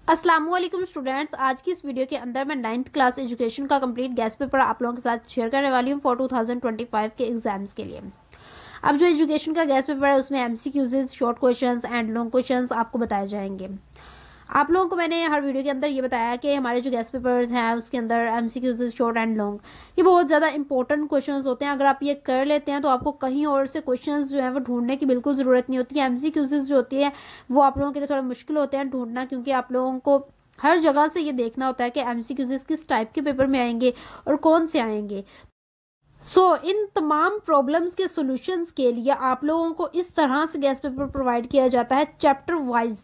अस्सलाम वालेकुम स्टूडेंट्स। आज की इस वीडियो के अंदर मैं 9th क्लास एजुकेशन का कंप्लीट गेस्ट पेपर आप लोगों के साथ शेयर करने वाली हूँ फॉर 2025 के एग्जाम्स के लिए। अब जो एजुकेशन का गेस्ट पेपर है उसमें MCQs, short questions and long questions आपको बताए जाएंगे। आप लोगों को मैंने हर वीडियो के अंदर ये बताया कि हमारे जो गेस्ट पेपर्स हैं उसके अंदर एमसीक्यूज, शॉर्ट एंड लॉन्ग, ये बहुत ज़्यादा इंपॉर्टेंट क्वेश्चंस होते हैं। अगर आप ये कर लेते हैं तो आपको कहीं और से क्वेश्चंस जो है वो ढूंढने की बिल्कुल ज़रूरत नहीं होती है। एमसीक्यूज जो होती है वो आप लोगों के लिए थोड़ा मुश्किल होते हैं ढूंढना, क्योंकि आप लोगों को हर जगह से ये देखना होता है कि एमसीक्यूज किस टाइप के पेपर में आएंगे और कौन से आएंगे। इन तमाम प्रॉब्लम्स के सॉल्यूशंस के लिए आप लोगों को इस तरह से गेस्ट पेपर प्रोवाइड किया जाता है, चैप्टर वाइज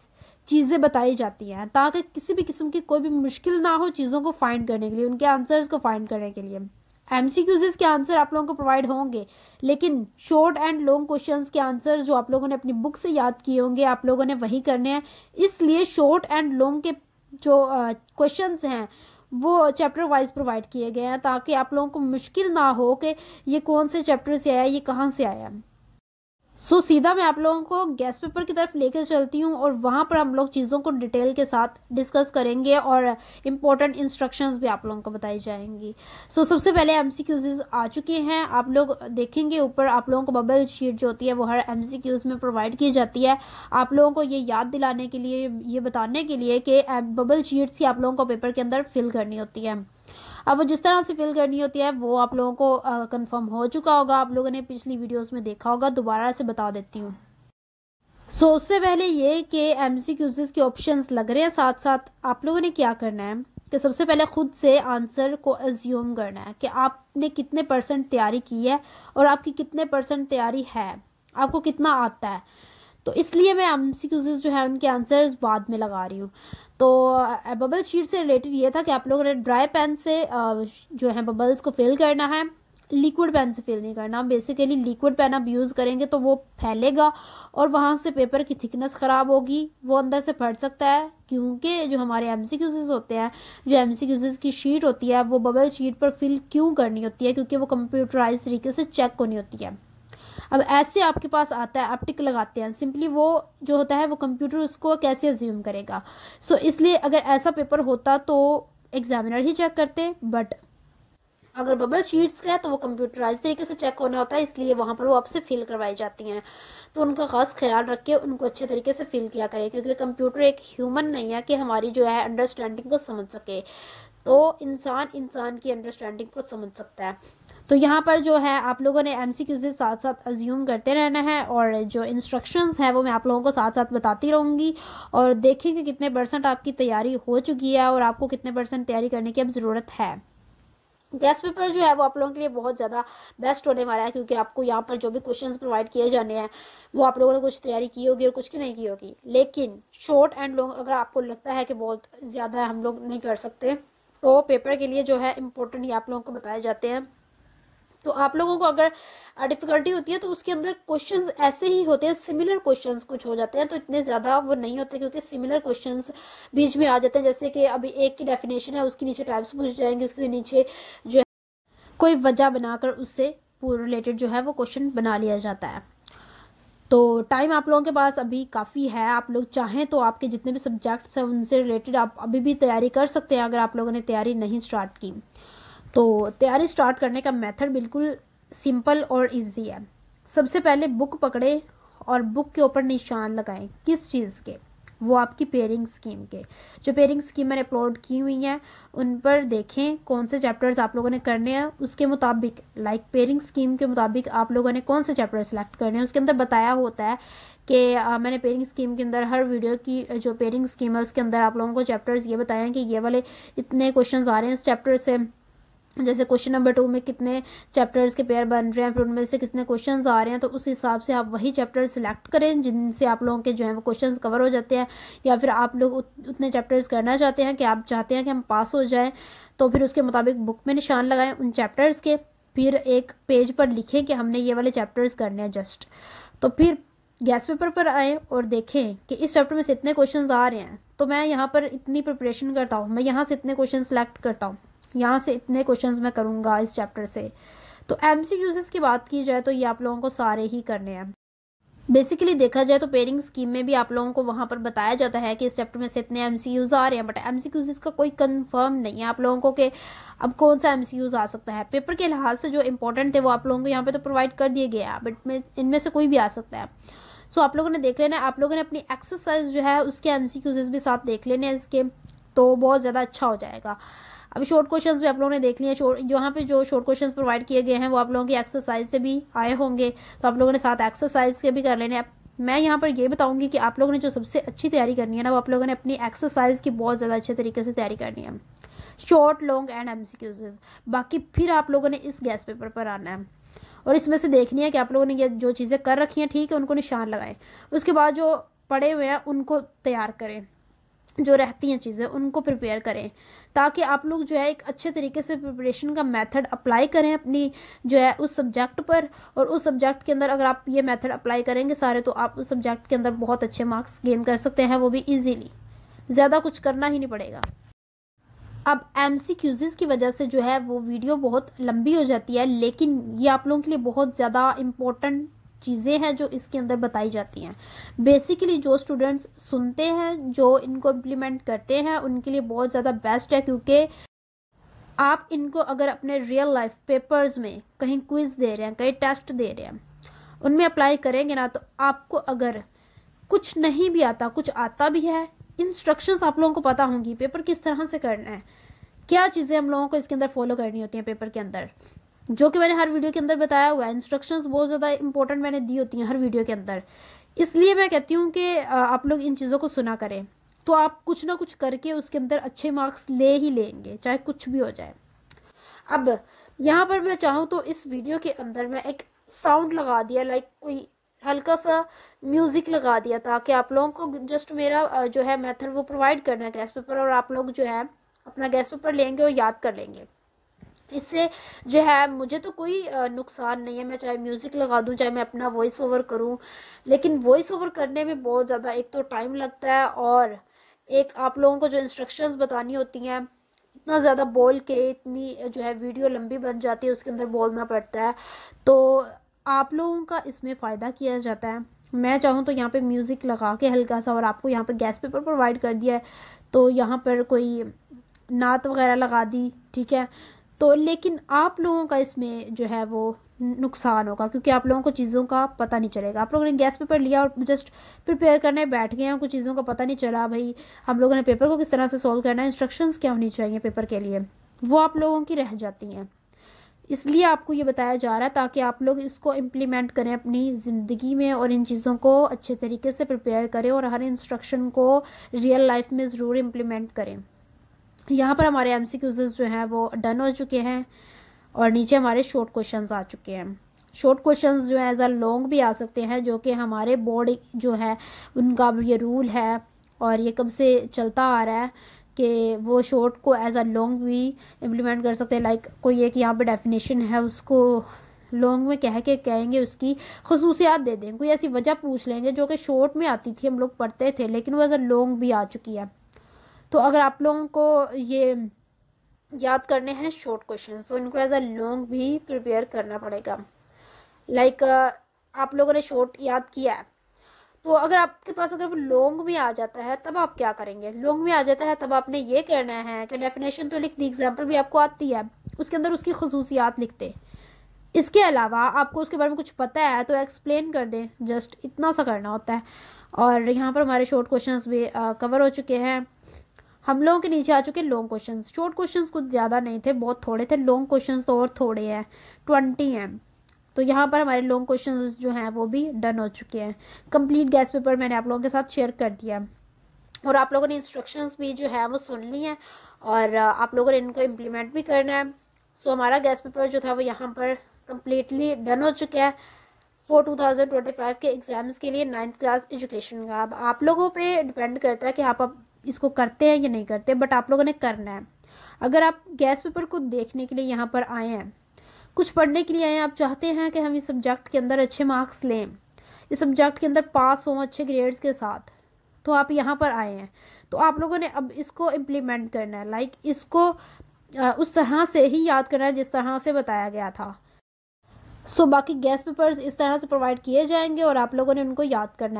चीज़ें बताई जाती हैं ताकि किसी भी किस्म की कोई भी मुश्किल ना हो चीज़ों को फाइंड करने के लिए, उनके आंसर्स को फाइंड करने के लिए। एमसीक्यूज के आंसर आप लोगों को प्रोवाइड होंगे, लेकिन शॉर्ट एंड लॉन्ग क्वेश्चंस के आंसर जो आप लोगों ने अपनी बुक से याद किए होंगे आप लोगों ने वही करने हैं। इसलिए शॉर्ट एंड लॉन्ग के जो क्वेश्चंस हैं वो चैप्टर वाइज प्रोवाइड किए गए हैं ताकि आप लोगों को मुश्किल ना हो कि ये कौन से चैप्टर से आया, ये कहाँ से आया। सीधा मैं आप लोगों को गेस्ट पेपर की तरफ लेकर चलती हूँ और वहाँ पर हम लोग चीज़ों को डिटेल के साथ डिस्कस करेंगे और इम्पोर्टेंट इंस्ट्रक्शंस भी आप लोगों को बताई जाएंगी। सबसे पहले एमसीक्यूज आ चुके हैं, आप लोग देखेंगे ऊपर आप लोगों को बबल शीट जो होती है वो हर एमसीक्यूज में प्रोवाइड की जाती है। आप लोगों को ये याद दिलाने के लिए, ये बताने के लिए कि बबल शीट्स ही आप लोगों को पेपर के अंदर फिल करनी होती है। अब वो जिस तरह से फिल करनी होती है वो आप लोगों को कंफर्म हो चुका होगा, आप लोगों ने पिछली वीडियोस में देखा होगा, दोबारा से बता देती हूँ। उससे पहले ये कि एमसीक्यूज के ऑप्शंस लग रहे हैं साथ साथ आप लोगों ने क्या करना है कि सबसे पहले खुद से आंसर को अज्यूम करना है कि आपने कितने परसेंट तैयारी की है और आपकी कितने परसेंट तैयारी है, आपको कितना आता है। तो इसलिए मैं एमसीक्यूज जो है उनके आंसर्स बाद में लगा रही हूँ। तो बबल शीट से रिलेटेड ये था कि आप लोगों ने ड्राई पेन से जो है बबल्स को फिल करना है, लिक्विड पेन से फिल नहीं करना। बेसिकली लिक्विड पेन आप यूज़ करेंगे तो वो फैलेगा और वहाँ से पेपर की थिकनेस ख़राब होगी, वो अंदर से फट सकता है, क्योंकि जो हमारे एमसीक्यूज होते हैं, जो एमसीक्यूज की शीट होती है वो बबल शीट पर फिल क्यों करनी होती है, क्योंकि वो कंप्यूटराइज तरीके से चेक होनी होती है। अब ऐसे आपके पास आता है, आप टिक लगाते हैं, सिंपली वो जो होता है वो कंप्यूटर उसको कैसे अज्यूम करेगा। इसलिए अगर ऐसा पेपर होता तो एग्जामिनर ही चेक करते, बट अगर बबल शीट्स का है तो वो कंप्यूटराइज तरीके से चेक होना होता है, इसलिए वहां पर वो आपसे फिल करवाई जाती हैं। तो उनका खास ख्याल रख के उनको अच्छे तरीके से फिल किया करें, क्योंकि कंप्यूटर एक ह्यूमन नहीं है कि हमारी जो है अंडरस्टैंडिंग को समझ सके, तो इंसान की अंडरस्टैंडिंग को समझ सकता है। तो यहाँ पर जो है आप लोगों ने एमसीक्यूज साथ साथ अज्यूम करते रहना है और जो इंस्ट्रक्शंस है वो मैं आप लोगों को साथ साथ बताती रहूँगी और देखेंगे कितने परसेंट आपकी तैयारी हो चुकी है और आपको कितने परसेंट तैयारी करने की अब ज़रूरत है। गेस्ट पेपर जो है वो आप लोगों के लिए बहुत ज़्यादा बेस्ट होने वाला है, क्योंकि आपको यहाँ पर जो भी क्वेश्चंस प्रोवाइड किए जाने हैं वो आप लोगों ने कुछ तैयारी की होगी और कुछ की नहीं की होगी। लेकिन शॉर्ट एंड लॉन्ग अगर आपको लगता है कि बहुत ज़्यादा हम लोग नहीं कर सकते तो पेपर के लिए जो है इम्पोर्टेंट ही आप लोगों को बताए जाते हैं। तो आप लोगों को अगर डिफिकल्टी होती है तो उसके अंदर क्वेश्चंस ऐसे ही होते हैं, सिमिलर क्वेश्चंस कुछ हो जाते हैं, तो इतने ज़्यादा वो नहीं होते क्योंकि सिमिलर क्वेश्चंस बीच में आ जाते हैं। जैसे कि अभी एक की डेफिनेशन है, उसके नीचे टाइप्स पूछ जाएंगे, उसके नीचे जो है कोई वजह बनाकर उससे पूरे रिलेटेड जो है वो क्वेश्चन बना लिया जाता है। तो टाइम आप लोगों के पास अभी काफ़ी है, आप लोग चाहें तो आपके जितने भी सब्जेक्ट्स हैं उनसे रिलेटेड आप अभी भी तैयारी कर सकते हैं अगर आप लोगों ने तैयारी नहीं स्टार्ट की। तो तैयारी स्टार्ट करने का मेथड बिल्कुल सिंपल और इजी है। सबसे पहले बुक पकड़े और बुक के ऊपर निशान लगाएं, किस चीज़ के, वो आपकी पेयरिंग स्कीम के। जो पेयरिंग स्कीम मैंने अपलोड की हुई हैं उन पर देखें कौन से चैप्टर्स आप लोगों ने करने हैं, उसके मुताबिक लाइक पेयरिंग स्कीम के मुताबिक आप लोगों ने कौन से चैप्टर सेलेक्ट करने हैं। उसके अंदर बताया होता है कि मैंने पेयरिंग स्कीम के अंदर हर वीडियो की जो पेयरिंग स्कीम है उसके अंदर आप लोगों को चैप्टर्स ये बताया कि ये वाले इतने क्वेश्चन आ रहे हैं इस चैप्टर से, जैसे क्वेश्चन नंबर 2 में कितने चैप्टर्स के पेयर बन रहे हैं, फिर उनमें से कितने क्वेश्चंस आ रहे हैं, तो उस हिसाब से आप वही चैप्टर सिलेक्ट करें जिनसे आप लोगों के जो है वो क्वेश्चंस कवर हो जाते हैं। या फिर आप लोग उतने चैप्टर्स करना चाहते हैं कि आप चाहते हैं कि हम पास हो जाएं, तो फिर उसके मुताबिक बुक में निशान लगाएं उन चैप्टर्स के, फिर एक पेज पर लिखें कि हमने ये वाले चैप्टर्स करने हैं जस्ट। तो फिर गेस्ट पेपर पर आए और देखें कि इस चैप्टर में से इतने क्वेश्चन आ रहे हैं, तो मैं यहाँ पर इतनी प्रिपरेशन करता हूँ, मैं यहाँ से इतने क्वेश्चन सेलेक्ट करता हूँ, यहाँ से इतने क्वेश्चंस मैं करूँगा इस चैप्टर से। तो एमसीक्यूज की बात की जाए तो ये आप लोगों को सारे ही करने हैं। बेसिकली देखा जाए तो पेयरिंग स्कीम में भी आप लोगों को वहां पर बताया जाता है कि इस चैप्टर में से इतने एमसीक्यूज आ रहे हैं, बट एमसीक्यूज इसका कोई कंफर्म नहीं है आप लोगों को कि अब कौन सा एमसीक्यूज आ सकता है। पेपर के लिहाज से जो इंपॉर्टेंट थे वो आप लोगों को यहाँ पे तो प्रोवाइड कर दिए गए हैं, बट इनमें से कोई भी आ सकता है। सो आप लोगों ने देख लेना है, आप लोगों ने अपनी एक्सरसाइज जो है उसके एमसीक्यूज भी साथ देख लेने हैं इसके, तो बहुत ज़्यादा अच्छा हो जाएगा। अभी शॉर्ट क्वेश्चंस भी आप लोगों ने देख लिए, यहाँ पे जो शॉर्ट क्वेश्चंस प्रोवाइड किए गए हैं वो आप लोगों की एक्सरसाइज से भी आए होंगे, तो आप लोगों ने साथ एक्सरसाइज के भी कर लेने हैं। मैं यहाँ पर ये बताऊंगी कि आप लोगों ने जो सबसे अच्छी तैयारी करनी है ना, वो आप लोगों ने अपनी एक्सरसाइज की बहुत ज़्यादा अच्छे तरीके से तैयारी करनी है, शॉर्ट लॉन्ग एंड एमसीक्यूज। बाकी फिर आप लोगों ने इस गैस पेपर पर आना है और इसमें से देखनी है कि आप लोगों ने ये जो चीज़ें कर रखी हैं ठीक है, उनको निशान लगाएं। उसके बाद जो पड़े हुए हैं उनको तैयार करें, जो रहती हैं चीज़ें उनको प्रिपेयर करें, ताकि आप लोग जो है एक अच्छे तरीके से प्रिपरेशन का मेथड अप्लाई करें अपनी जो है उस सब्जेक्ट पर। और उस सब्जेक्ट के अंदर अगर आप ये मेथड अप्लाई करेंगे सारे, तो आप उस सब्जेक्ट के अंदर बहुत अच्छे मार्क्स गेन कर सकते हैं, वो भी इजीली, ज़्यादा कुछ करना ही नहीं पड़ेगा। अब एमसीक्यूज़ की वजह से जो है वो वीडियो बहुत लंबी हो जाती है, लेकिन ये आप लोगों के लिए बहुत ज़्यादा इम्पोर्टेंट चीज़ें हैं जो इसके अंदर बताई जाती हैं। बेसिकली जो स्टूडेंट्स सुनते हैं, जो इनको इम्प्लीमेंट करते हैं, उनके लिए बहुत ज़्यादा बेस्ट है, क्योंकि आप इनको अगर अपने रियल लाइफ पेपर्स में कहीं क्विज दे रहे हैं, कहीं टेस्ट दे रहे हैं, उनमें अप्लाई करेंगे ना, तो आपको अगर कुछ नहीं भी आता, कुछ आता भी है, इंस्ट्रक्शंस आप लोगों को पता होंगी पेपर किस तरह से करना है, क्या चीज़ें हम लोगों को इसके अंदर फॉलो करनी होती हैं पेपर के अंदर, जो कि मैंने हर वीडियो के अंदर बताया हुआ है। इंस्ट्रक्शंस बहुत ज़्यादा इंपॉर्टेंट मैंने दी होती हैं हर वीडियो के अंदर, इसलिए मैं कहती हूँ कि आप लोग इन चीज़ों को सुना करें, तो आप कुछ ना कुछ करके उसके अंदर अच्छे मार्क्स ले ही लेंगे, चाहे कुछ भी हो जाए। अब यहाँ पर मैं चाहूँ तो इस वीडियो के अंदर मैं एक साउंड लगा दिया, लाइक कोई हल्का सा म्यूजिक लगा दिया, ताकि आप लोगों को जस्ट मेरा जो है मेथड वो प्रोवाइड करना है गैस पेपर, और आप लोग जो है अपना गैस पेपर लेंगे और याद कर लेंगे। इससे जो है मुझे तो कोई नुकसान नहीं है, मैं चाहे म्यूजिक लगा दूं, चाहे मैं अपना वॉइस ओवर करूं, लेकिन वॉइस ओवर करने में बहुत ज़्यादा एक तो टाइम लगता है, और एक आप लोगों को जो इंस्ट्रक्शंस बतानी होती हैं, इतना ज़्यादा बोल के इतनी जो है वीडियो लंबी बन जाती है, उसके अंदर बोलना पड़ता है, तो आप लोगों का इसमें फ़ायदा किया जाता है। मैं चाहूँ तो यहाँ पे म्यूज़िक लगा के हल्का सा, और आपको यहाँ पे गैस पेपर प्रोवाइड कर दिया है, तो यहाँ पर कोई नात वगैरह लगा दी, ठीक है, तो लेकिन आप लोगों का इसमें जो है वो नुकसान होगा, क्योंकि आप लोगों को चीज़ों का पता नहीं चलेगा। आप लोगों ने गैस पेपर लिया और जस्ट प्रिपेयर करने बैठ गए हैं, कुछ चीज़ों का पता नहीं चला भाई हम लोगों ने पेपर को किस तरह से सॉल्व करना है, इंस्ट्रक्शंस क्या होनी चाहिए पेपर के लिए, वो आप लोगों की रह जाती हैं। इसलिए आपको ये बताया जा रहा है ताकि आप लोग इसको इम्प्लीमेंट करें अपनी ज़िंदगी में, और इन चीज़ों को अच्छे तरीके से प्रिपेयर करें, और हर इंस्ट्रक्शन को रियल लाइफ में ज़रूर इम्प्लीमेंट करें। यहाँ पर हमारे एमसीक्यूज़ जो हैं वो डन हो चुके हैं, और नीचे हमारे शॉर्ट क्वेश्चंस आ चुके हैं। शॉर्ट क्वेश्चंस जो है एज अ लॉन्ग भी आ सकते हैं, जो कि हमारे बोर्ड जो है उनका ये रूल है, और ये कब से चलता आ रहा है कि वो शॉर्ट को एज अ लॉन्ग भी इम्प्लीमेंट कर सकते हैं। लाइक कोई एक यहाँ पे डेफिनेशन है, उसको लॉन्ग में कह के कहेंगे उसकी खसूसियात दे दें, कोई ऐसी वजह पूछ लेंगे जो कि शॉर्ट में आती थी, हम लोग पढ़ते थे, लेकिन वो एज अ लॉन्ग भी आ चुकी है। तो अगर आप लोगों को ये याद करने हैं शॉर्ट क्वेश्चन, तो इनको एज अ लॉन्ग भी प्रिपेयर करना पड़ेगा। लाइक आप लोगों ने शॉर्ट याद किया है, तो अगर आपके पास अगर वो लॉन्ग में आ जाता है तब आप क्या करेंगे, लॉन्ग में आ जाता है तब आपने ये कहना है कि डेफिनेशन तो लिख दी, एग्जाम्पल भी आपको आती है, उसके अंदर उसकी खसूसियात लिखते, इसके अलावा आपको उसके बारे में कुछ पता है तो एक्सप्लेन कर दें, जस्ट इतना सा करना होता है। और यहाँ पर हमारे शॉर्ट क्वेश्चंस भी कवर हो चुके हैं। हम लोगों के नीचे आ चुके लॉन्ग क्वेश्चंस। शॉर्ट क्वेश्चंस कुछ ज़्यादा नहीं थे, बहुत थोड़े थे, लॉन्ग क्वेश्चंस तो और थोड़े हैं, 20 हैं। तो यहाँ पर हमारे लॉन्ग क्वेश्चंस जो हैं वो भी डन हो चुके हैं। कंप्लीट गैस पेपर मैंने आप लोगों के साथ शेयर कर दिया, और आप लोगों ने इंस्ट्रक्शंस भी जो है वो सुन ली हैं, और आप लोगों ने इनको इम्प्लीमेंट भी करना है। सो हमारा गैस पेपर जो था वो यहाँ पर कम्प्लीटली डन हो चुका है फॉर 2025 के एग्जाम्स के लिए 9th क्लास एजुकेशन का। अब आप लोगों पे डिपेंड करता है कि आप इसको करते हैं या नहीं करते, बट आप लोगों ने करना है। अगर आप गैस पेपर को देखने के लिए यहाँ पर आए हैं, कुछ पढ़ने के लिए आए हैं, आप चाहते हैं कि हम इस सब्जेक्ट के अंदर अच्छे मार्क्स लें, इस सब्जेक्ट के अंदर पास हों अच्छे ग्रेड्स के साथ, तो आप यहाँ पर आए हैं, तो आप लोगों ने अब इसको इम्प्लीमेंट करना है। लाइक इसको उस तरह से ही याद करना है जिस तरह से बताया गया था। बाकी गैस पेपर्स इस तरह से प्रोवाइड किए जाएंगे और आप लोगों ने उनको याद करना है।